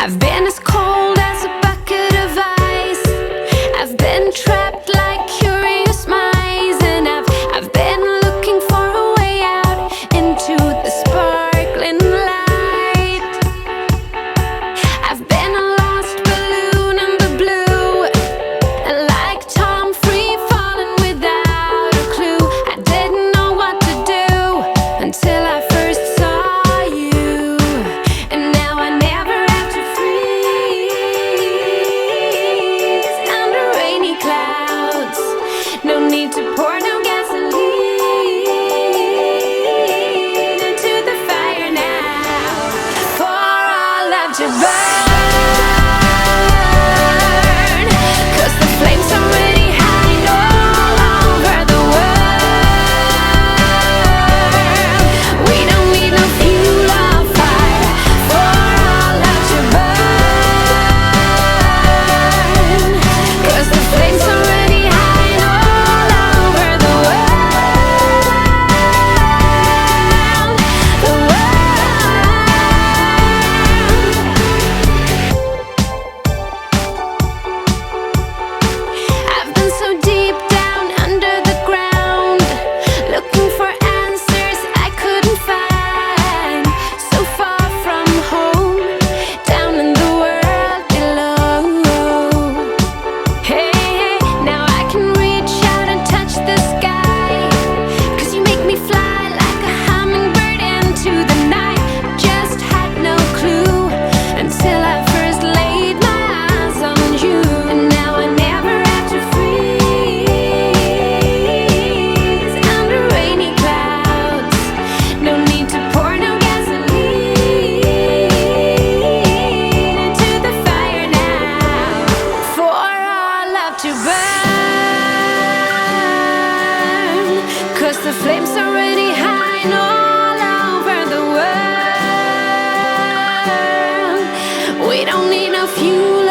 I've been as cold as a bucket of ice. I've been trapped like curious mice, and I've been looking for a way out into the sparkling light. I've been a lost balloon in the blue, and like Tom free falling without a clue. I didn't know what to do until I first saw you, and now I never have to freeze under rainy clouds. No need to pour no gasoline into the fire now, for our love to burn, 'cause the flames already hide all over the world. We don't need no fuel or fire for our love to burn, 'cause the flames already hide all over the world. The I've been so deep down under the ground, looking for answers I couldn't find. So far from home, down in the world below. Hey, now I can reach out and touch the sky, 'cause you make me fly like a hummingbird into the night. Just had no clue until I first laid my eyes on you, and now I never have to freeze under rainy clouds. No need to pour no gasoline into the fire now, for our love to burn, 'cause the flames already hide all over the world. We don't need no fuel